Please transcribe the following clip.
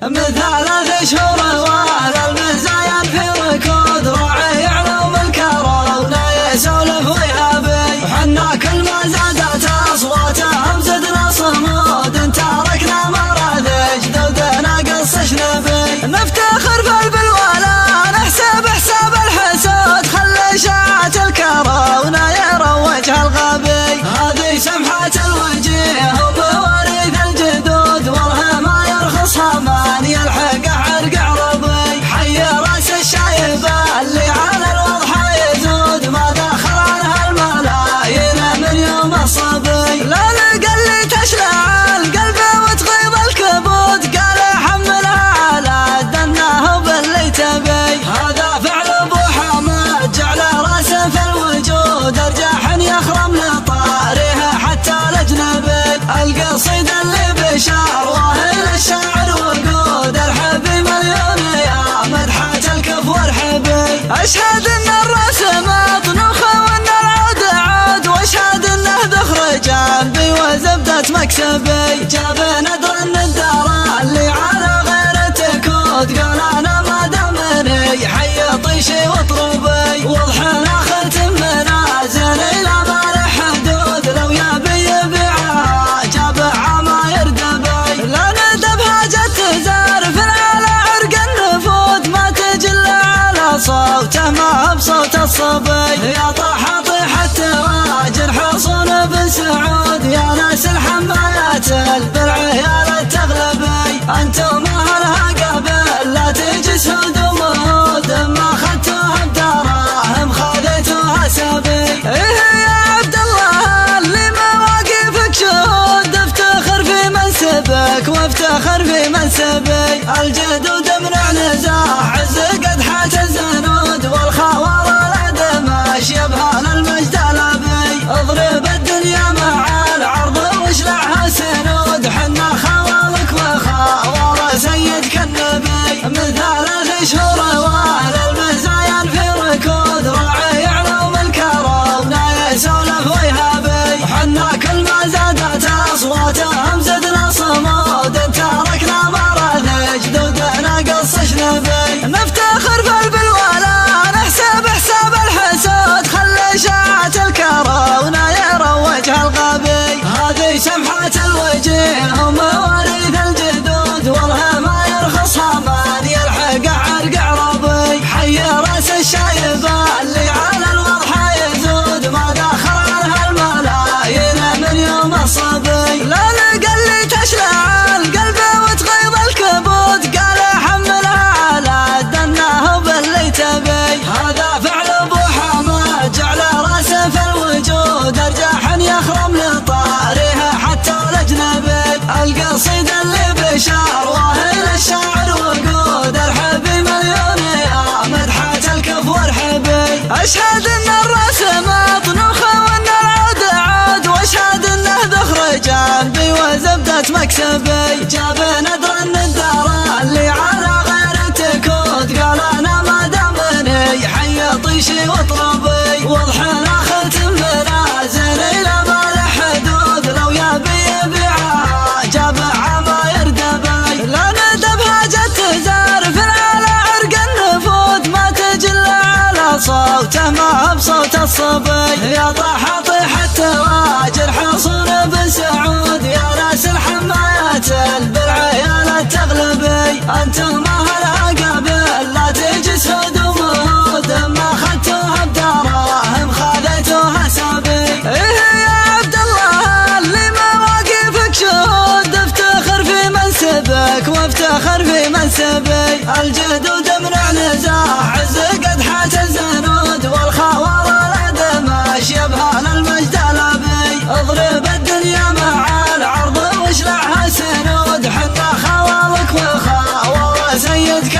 مثال الشهور وعلى المزايا في ركود راعي علوم الكرون يسولف ويهابي وحنا كل ما زادت اصواتهم زدنا صمود تاركنا مراذج ذودنا قص شنبي نفتخر في البلوى نحسب حساب الحسود خلي اشاعة الكرون يروج الغبي هذه سمحة الوجيه ومواريث الجدود والله ما يرخصها من يلحق عرق عربي حي راس الشايبة اللي على الوضح يزود ما دخل عنها الملايين من يوم الصبي لا لقى اللي تشلع القلب وتغيظ الكبود قال حملها على دناه باللي تبي هذا فعل ابو حمد جعله راسه في الوجود ارجاح يخرم لطاريها حتى الاجنبي القصيد اللي بشعر واهل الشاعر وقود الحبي مليون يا مدحة الكف والحبي اشهد ان الراس مطنوخه وان العود عود واشهد انه ذخر جنبي وزبدة مكسبي جاب ندر الندارة اللي على غير تكود قال انا ما دامني حي طيشي واطربي وضحنا ختم منازل الى ما له حدود لو يبي يبيعها جاب عماير دبي لا ندبها جت زارف على عرق النفود ما تجل على صوته ما بصوت الصبي يا طاح طيح التواجر حصون بن سعود يا ناس الحمايات البرع يا للتغلبي انتم اهلها قبل لا تجي سود ومهود ما خدتوها بدراهم خذيتوها سبي يا عبد الله اللي مواقفك شهود افتخر في منسبك وافتخر في منسبي الجدود منع نزاح عز قدحة الزنود والخوار الادمش يبهى للمجد الابي اضرب الدنيا مع العرض واشلعها سنود حنا خوالك وخوار سيدك النبي مثال الشهور وعلى المزايا في ركود راعي علوم الكرون يسولف ويهابي حنا كل ما زادت اصواتهم زدنا صمود تاركنا مراذج ذودنا قص شنبي نفتخر في البلوى نحسب حساب الحسود خلي اشاعة الكرون يروج الغبي هذه سمحة الوجيه ومواريث الجدود والله ما يرخصها من يلحق عرق عربي حي راس الشايبة اللي على الوضح يزود ما دخل عنها الملايين من يوم الصبي لا لقى اللي تشلع القلب وتغيظ الكبود قال حملها على دناه باللي تبي هذا فعل ابو حمد جعله راسه في الوجود ارجاح يخرم لطاريها حتى الاجنبي القصيد اللي بشعر واهل الشاعر وقود الحبي مليون يا مدحة الكف والحبي اشهد ان الراس مطنوخه وان العود عود واشهد انه ذخر جنبي وزبدة مكسبي جاب ندر الندارة اللي على غير تكود قال انا ما دامني حي طيشي واطربي وضحنا ختم منازل الى ما له حدود لو يبي يبيعها جاب عماير دبي لا ندبها جت زارف على عرق النفود ما تجل على صوته ما بصوت الصبي يا طاح طيح التواجر حصون بن سعود يا ناس الحمايات البرع يا للتغلبي انتم اهلها قبل لا تجي سود ومهود ما خدتوها بدراهم خذيتوها سبي يا عبد الله اللي مواقفك شهود افتخر في منسبك وافتخر في منسبي الجدود منع نزاح عز قدحة الزنود والخوار الادمش يبهى للمجد الابي اضرب الدنيا مع العرض واشلعها سنود حنا خوالك وخوار سيدك